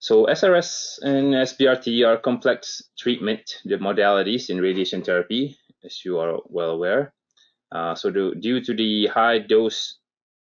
So SRS and SBRT are complex treatment modalities in radiation therapy, as you are well aware. Due to the high dose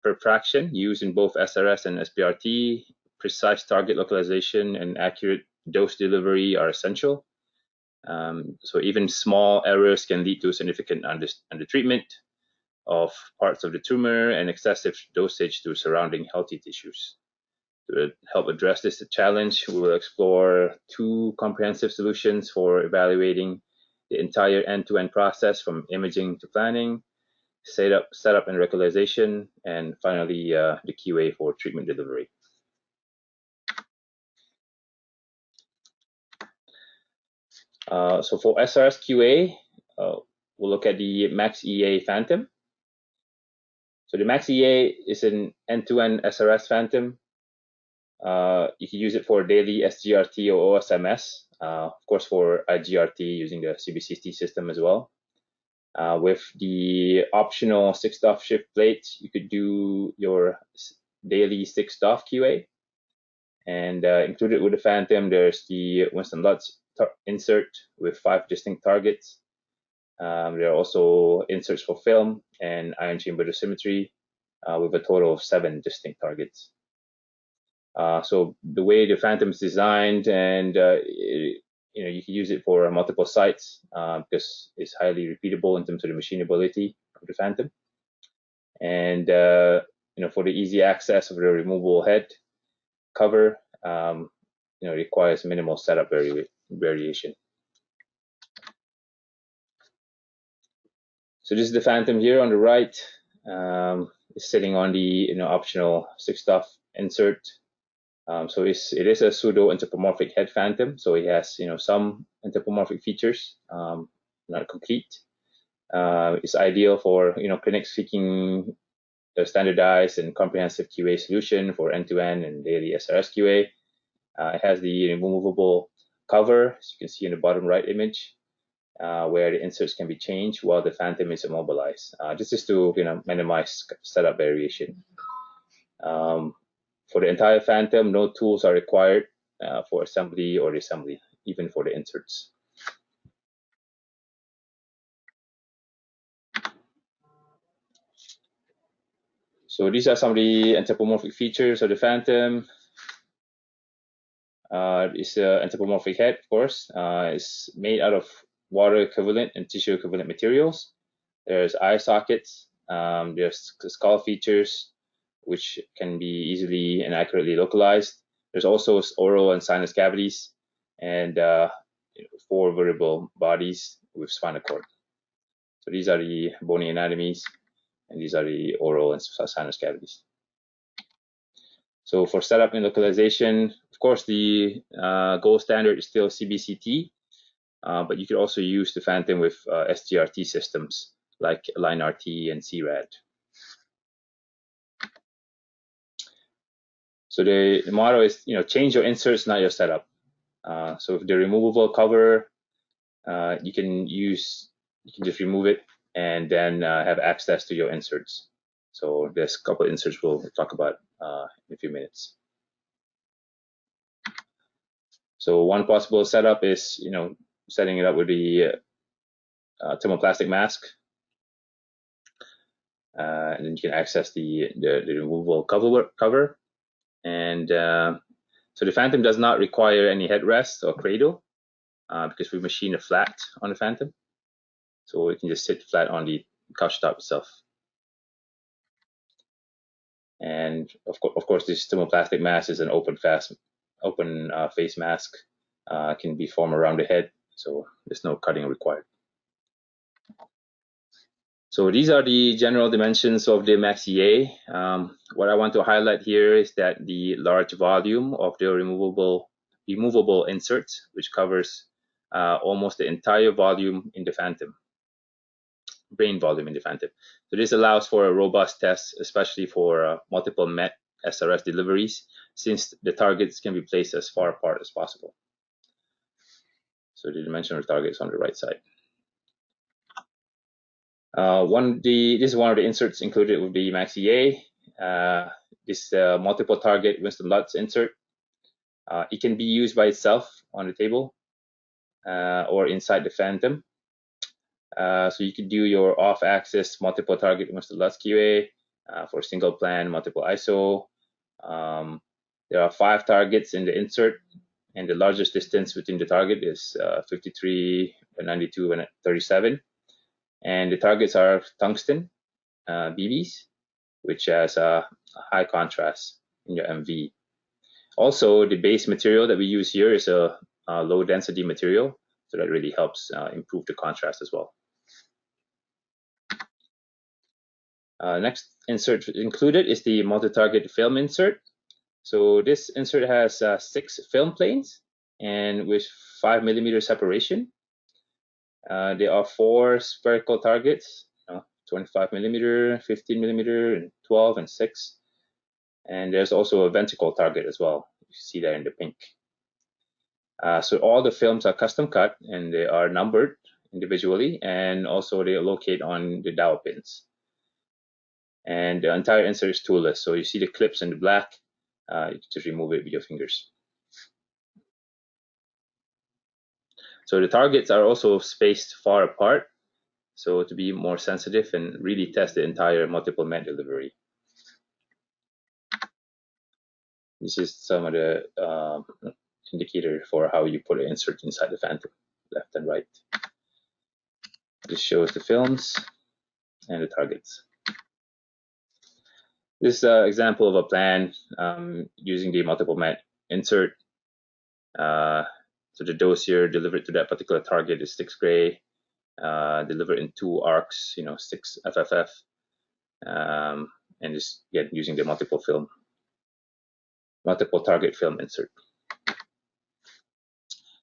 per fraction used in both SRS and SBRT, precise target localization and accurate dose delivery are essential. So even small errors can lead to significant undertreatment of parts of the tumor and excessive dosage to surrounding healthy tissues. To help address this challenge, we will explore two comprehensive solutions for evaluating the entire end-to-end process from imaging to planning, setup and localization, and finally the QA for treatment delivery. So for SRS QA, we'll look at the Max EA Phantom. So the Max EA is an end-to-end SRS Phantom. You can use it for daily SGRT or OSMS, of course for IGRT using the CBCT system as well. With the optional 6-DOF shift plate, you could do your daily 6-DOF QA. And included with the Phantom, there's the Winston Lutz insert with 5 distinct targets. There are also inserts for film and ion chamber dosimetry with a total of 7 distinct targets. So the way the Phantom is designed, and you can use it for multiple sites because it's highly repeatable in terms of the machinability of the Phantom. And for the easy access of the removable head cover, requires minimal setup variation. So this is the Phantom here on the right. It's sitting on the optional 6-DOF insert. So it is a pseudo anthropomorphic head Phantom. So it has some anthropomorphic features, not complete. It's ideal for clinics seeking the standardized and comprehensive QA solution for end-to-end and daily SRS QA. It has the removable cover, as you can see in the bottom right image, where the inserts can be changed while the Phantom is immobilized. This is to minimize setup variation. For the entire Phantom, no tools are required for assembly or disassembly, even for the inserts. So these are some of the anthropomorphic features of the Phantom. It's an anthropomorphic head, of course. It's made out of water equivalent and tissue equivalent materials. There's eye sockets. There's skull features, which can be easily and accurately localized. There's also oral and sinus cavities, and 4 vertebral bodies with spinal cord. So these are the bony anatomies, and these are the oral and sinus cavities. So for setup and localization, of course, the gold standard is still CBCT, but you could also use the Phantom with SGRT systems like LineRT and CRAD. So the motto is, change your inserts, not your setup. So if the removable cover, you can just remove it and then have access to your inserts. So there's a couple of inserts we'll talk about in a few minutes. So one possible setup is, setting it up with the thermoplastic mask. And then you can access the removable cover. And so the Phantom does not require any headrest or cradle because we machine it flat on the Phantom. So it can just sit flat on the couch top itself. And of course, this thermoplastic mask is an open face mask. Can be formed around the head, so there's no cutting required. So these are the general dimensions of the Max EA. What I want to highlight here is that the large volume of the removable inserts, which covers almost the entire volume in the Phantom, brain volume in the Phantom. So this allows for a robust test, especially for multiple MET SRS deliveries, since the targets can be placed as far apart as possible. So the dimension of the target is on the right side. This is one of the inserts included with the Max EA. This multiple target Winston Lutz insert. It can be used by itself on the table or inside the phantom. So you could do your off-axis multiple target Standardize QA for single plan, multiple ISO. There are 5 targets in the insert, and the largest distance between the target is 53, 92, and 37. And the targets are tungsten BBs, which has a high contrast in your MV. Also, the base material that we use here is a low density material, so that really helps improve the contrast as well. Next insert included is the multi-target film insert. So this insert has 6 film planes and with 5mm separation. There are 4 spherical targets, 25mm, 15mm, and 12 and 6. And there's also a ventricle target as well. You see that in the pink. So all the films are custom cut and they are numbered individually, and also they locate on the dowel pins. And the entire insert is toolless. So you see the clips in the black, you can just remove it with your fingers. So the targets are also spaced far apart, so to be more sensitive and really test the entire multiple med delivery. This is some of the indicator for how you put an insert inside the phantom, left and right. This shows the films and the targets. This is an example of a plan using the multiple med insert. So the dose here delivered to that particular target is 6 gray, delivered in 2 arcs, 6 FFF, and just using the multiple target film insert.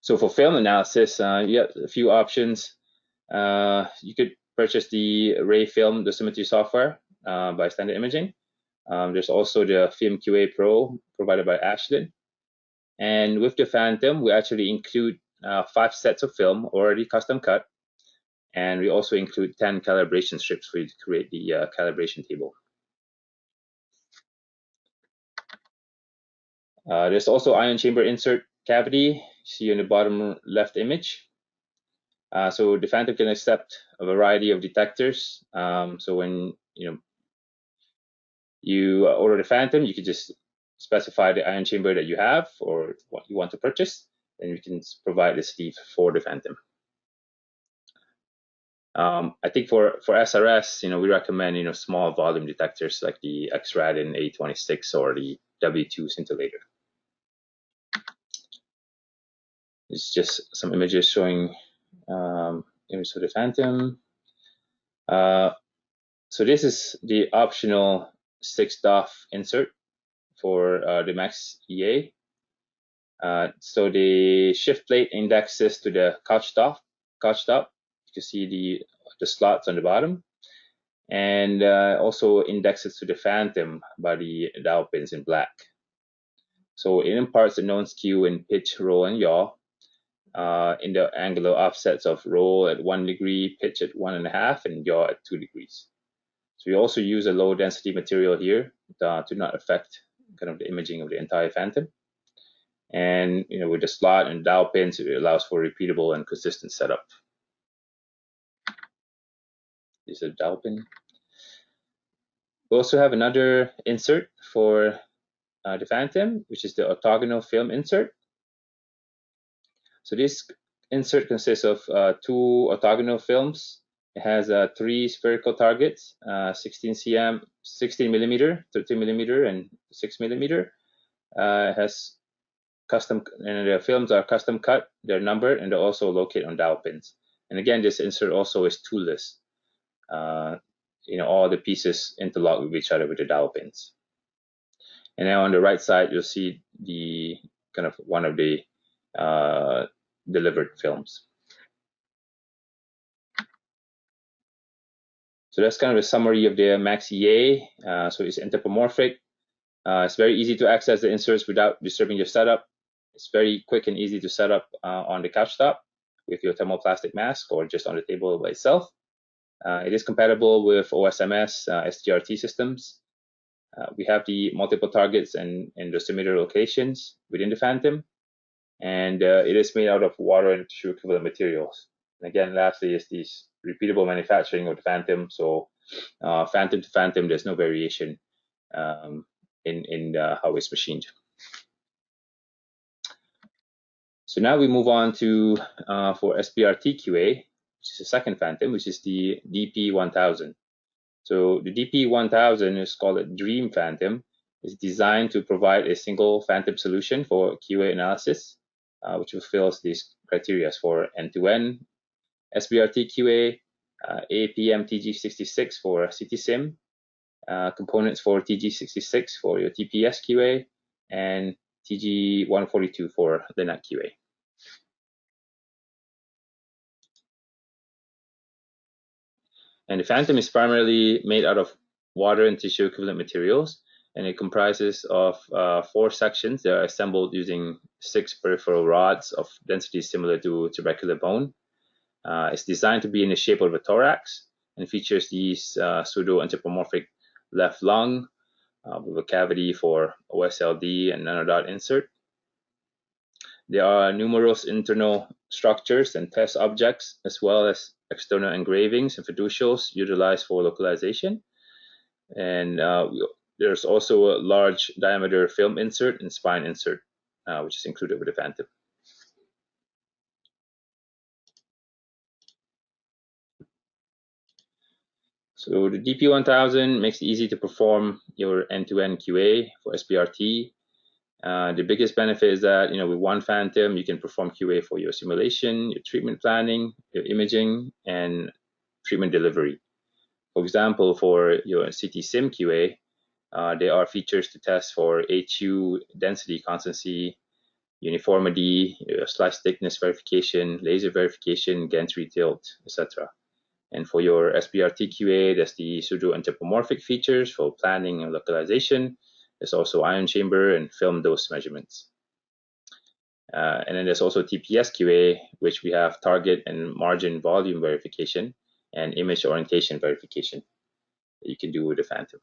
So for film analysis, you have a few options. You could purchase the Ray Film dosimetry software by Standard Imaging. There's also the Film QA Pro provided by Ashland. And with the Phantom, we actually include 5 sets of film already custom cut. And we also include 10 calibration strips for you to create the calibration table. There's also ion chamber insert cavity, see in the bottom left image. So the Phantom can accept a variety of detectors. So when you order the Phantom, you can just specify the ion chamber that you have or what you want to purchase, and we can provide the sleeve for the Phantom. I think for SRS, we recommend small volume detectors like the X-Radin A26 or the W2 scintillator. It's just some images showing images of the Phantom. So this is the optional 6 DOF insert for the Max EA. So the shift plate indexes to the couch top. You can see the slots on the bottom, and also indexes to the Phantom by the dowel pins in black. So it imparts a known skew in pitch, roll, and yaw in the angular offsets of roll at 1 degree, pitch at 1.5, and yaw at 2 degrees. So we also use a low density material here to not affect kind of the imaging of the entire Phantom. And with the slot and dowel pins, it allows for repeatable and consistent setup. This is a dowel pin. We also have another insert for the Phantom, which is the orthogonal film insert. So this insert consists of 2 orthogonal films. It has 3 spherical targets, 16 millimeter, 13 millimeter, and 6 millimeter. It has custom, and the films are custom cut. They're numbered, and they're also located on dowel pins. And again, this insert also is toolless. All the pieces interlock with each other with the dowel pins. And now on the right side, you'll see the kind of one of the delivered films. So that's kind of a summary of the Max EA. So it's anthropomorphic. It's very easy to access the inserts without disturbing your setup. It's very quick and easy to set up on the couch top with your thermoplastic mask or just on the table by itself. It is compatible with OSMS, SGRT systems. We have the multiple targets and dosimeter locations within the phantom, and it is made out of water and tissue equivalent materials. And again, lastly is this repeatable manufacturing of the phantom. So phantom to phantom, there's no variation in how it's machined. So now we move on to for SBRT QA, which is the second phantom, which is the DP1000. So the DP1000 is called a Dream Phantom. It's designed to provide a single phantom solution for QA analysis, which fulfills these criteria for end-to-end SBRT QA, APM TG66 for CTSIM, components for TG66 for your TPS QA, and TG142 for LINAC QA. And the phantom is primarily made out of water and tissue equivalent materials, and it comprises of 4 sections that are assembled using 6 peripheral rods of density similar to tubercular bone. It's designed to be in the shape of a thorax and features these pseudo-anthropomorphic left lung with a cavity for OSLD and nanodot insert. There are numerous internal structures and test objects, as well as external engravings and fiducials utilized for localization. And there's also a large diameter film insert and spine insert, which is included with the phantom. So the DP1000 makes it easy to perform your end-to-end QA for SBRT. The biggest benefit is that, with one phantom, you can perform QA for your simulation, your treatment planning, your imaging, and treatment delivery. For example, for your CT-SIM QA, there are features to test for HU density constancy, uniformity, slice thickness verification, laser verification, gantry tilt, etc. And for your SBRT QA, there's the pseudo-anthropomorphic features for planning and localization. There's also ion chamber and film dose measurements. And then there's also TPS QA, which we have target and margin volume verification and image orientation verification that you can do with the phantom.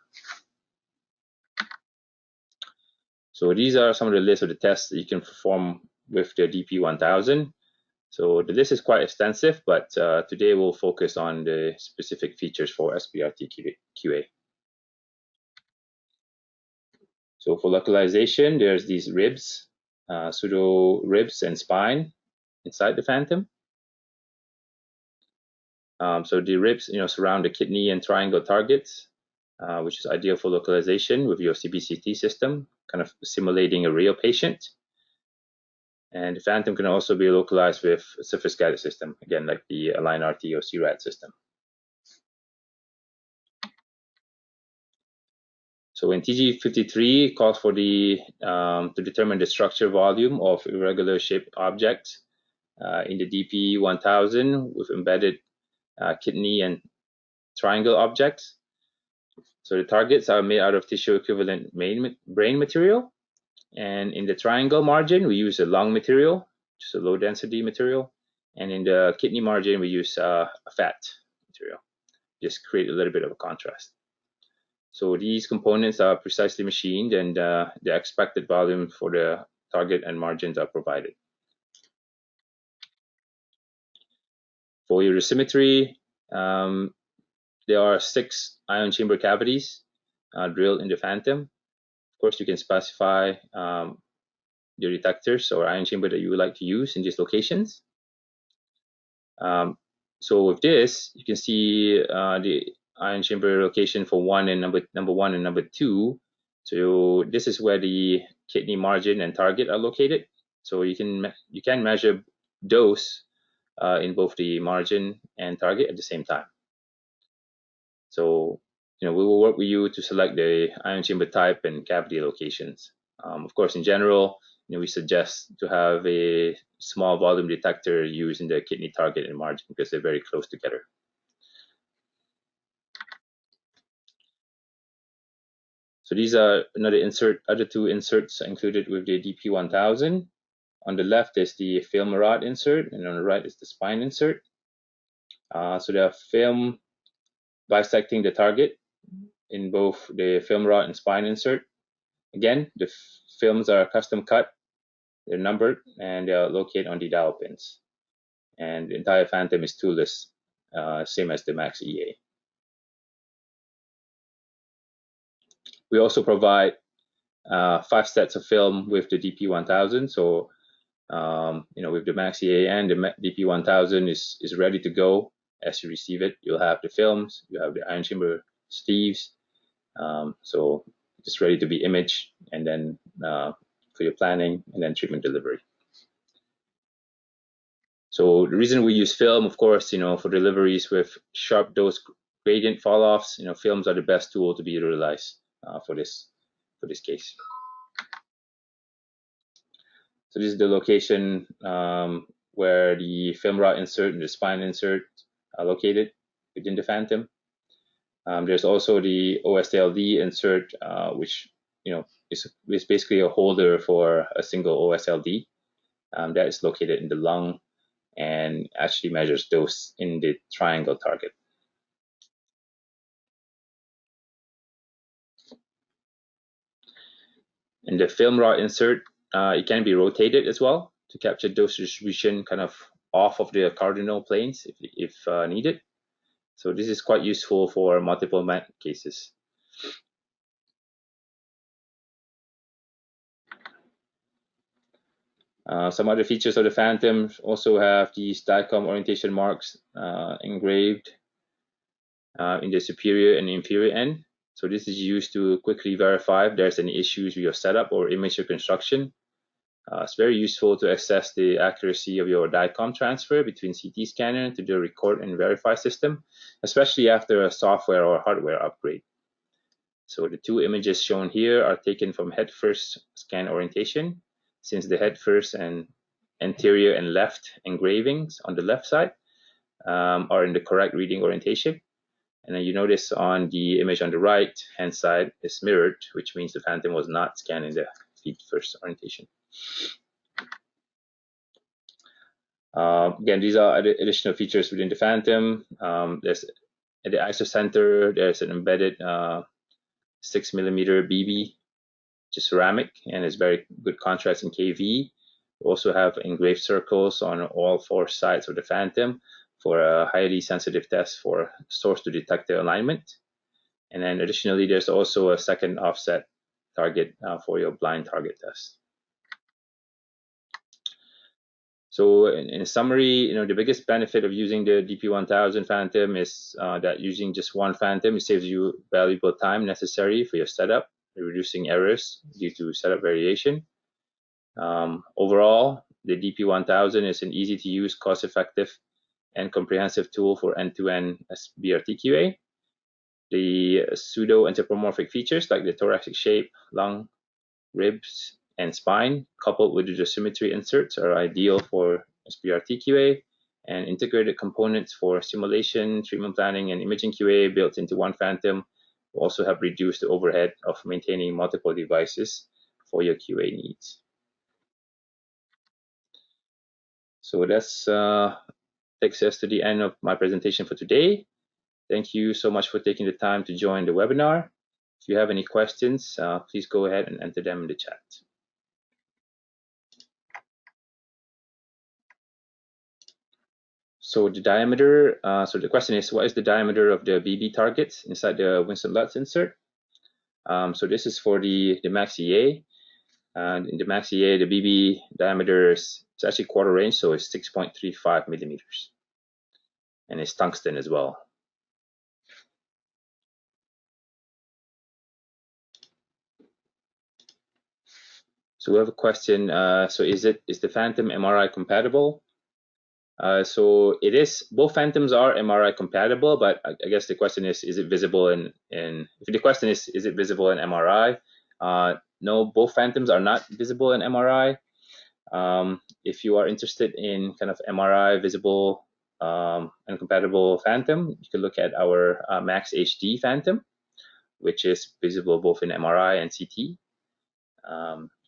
So these are some of the lists of the tests that you can perform with the DP1000. So the list is quite extensive, but today we'll focus on the specific features for SBRT QA. So for localization, there's these ribs, pseudo ribs and spine inside the phantom. So the ribs, surround the kidney and triangle targets, which is ideal for localization with your CBCT system, kind of simulating a real patient. And the phantom can also be localized with a surface-guided system, again, like the Align RT or CRAD system. So in TG53 calls for the to determine the structure volume of irregular shaped objects in the DP1000 with embedded kidney and triangle objects. So the targets are made out of tissue equivalent brain material. And in the triangle margin, we use a lung material, just a low density material. And in the kidney margin, we use a fat material, just create a little bit of a contrast. So these components are precisely machined, and the expected volume for the target and margins are provided. For your dosimetry, there are 6 ion chamber cavities drilled in the phantom. Of course, you can specify your detectors or ion chamber that you would like to use in these locations. So with this, you can see the ion chamber location for number 1 and number 2. So this is where the kidney margin and target are located. So you can measure dose in both the margin and target at the same time. So we will work with you to select the ion chamber type and cavity locations. Of course, in general, we suggest to have a small volume detector used in the kidney target and margin because they're very close together. So these are other 2 inserts included with the DP1000. On the left is the film rod insert, and on the right is the spine insert. So there are film bisecting the target in both the film rod and spine insert. Again, the films are custom cut, they're numbered, and they're located on the dowel pins. And the entire phantom is toolless, same as the Max EA. We also provide 5 sets of film with the DP1000. So, with the Max EA and the DP1000 is ready to go. As you receive it, you'll have the films, you have the ion chamber sleeves, so just ready to be imaged, and then for your planning and then treatment delivery. So the reason we use film, of course, for deliveries with sharp dose gradient fall-offs, films are the best tool to be utilized for this case. So this is the location where the film rod insert and the spine insert are located within the phantom. There's also the OSLD insert, which is basically a holder for a single OSLD that is located in the lung and actually measures dose in the triangle target. And the film rod insert, it can be rotated as well to capture dose distribution kind of off of the cardinal planes if needed. So this is quite useful for multiple MAC cases. Some other features of the Phantom also have these DICOM orientation marks engraved in the superior and inferior end. So this is used to quickly verify if there's any issues with your setup or image reconstruction. It's very useful to assess the accuracy of your DICOM transfer between CT scanner to the record and verify system, especially after a software or hardware upgrade. So the 2 images shown here are taken from head-first scan orientation, since the head-first and anterior and left engravings on the left side are in the correct reading orientation. And then you notice on the image on the right hand side is mirrored, which means the Phantom was not scanned in the feet-first orientation. Again, these are additional features within the Phantom. There's at the isocenter, there's an embedded 6mm BB, which is ceramic, and it's very good contrast in KV. We also have engraved circles on all 4 sides of the Phantom for a highly sensitive test for source to detector alignment. And then additionally, there's also a second offset target for your blind target test. So in summary, the biggest benefit of using the DP1000 Phantom is that using just one Phantom, it saves you valuable time necessary for your setup, reducing errors due to setup variation. Overall, the DP1000 is an easy-to-use, cost-effective, and comprehensive tool for end-to-end SBRT QA. The pseudo-anthropomorphic features like the thoracic shape, lung, ribs, and spine, coupled with the dosimetry inserts, are ideal for SBRT QA, and integrated components for simulation, treatment planning, and imaging QA built into one Phantom will also help reduce the overhead of maintaining multiple devices for your QA needs. So that's takes us to the end of my presentation for today. Thank you so much for taking the time to join the webinar. If you have any questions, please go ahead and enter them in the chat. So the diameter, so the question is, what is the diameter of the BB targets inside the Winston Lutz insert? So this is for the Max EA. And in the Max EA, the BB diameter is actually quarter range, so it's 6.35 millimeters. And it's tungsten as well. So we have a question. So is the Phantom MRI compatible? So it is. Both Phantoms are MRI compatible, but I guess the question is it visible in? If the question is it visible in MRI? No, both Phantoms are not visible in MRI. If you are interested in kind of MRI visible and compatible Phantom, you can look at our Max HD Phantom, which is visible both in MRI and CT. You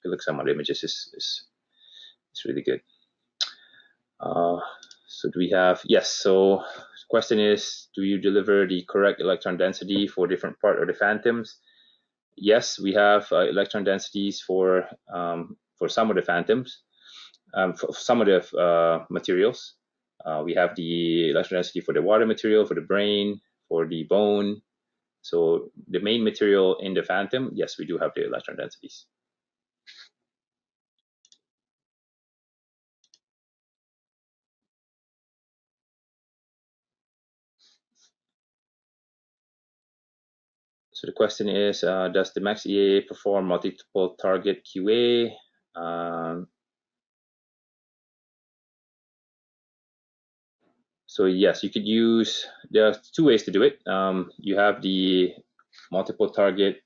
can look some other images. It's really good. So do we have? Yes. So Question is, do you deliver the correct electron density for different part of the phantoms? Yes, we have electron densities for some of the phantoms, for some of the materials. We have the electron density for the water material, for the brain, for the bone. So the main material in the phantom, yes, we do have the electron densities. So the question is, does the Max EA perform multiple target QA? So yes, you could use, there are two ways to do it. You have the multiple target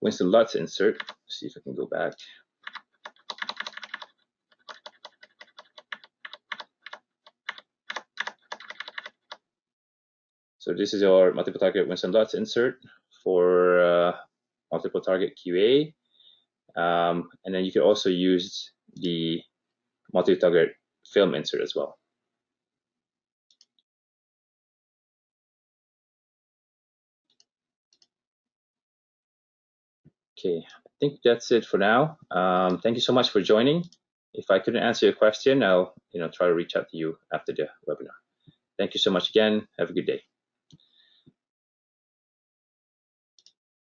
Winston Lutz insert. Let's see if I can go back. So this is your multiple target Winston Lutz insert for multiple target QA. And then you can also use the multi-target film insert as well. Okay, I think that's it for now. Thank you so much for joining. If I couldn't answer your question, I'll try to reach out to you after the webinar. Thank you so much again. Have a good day.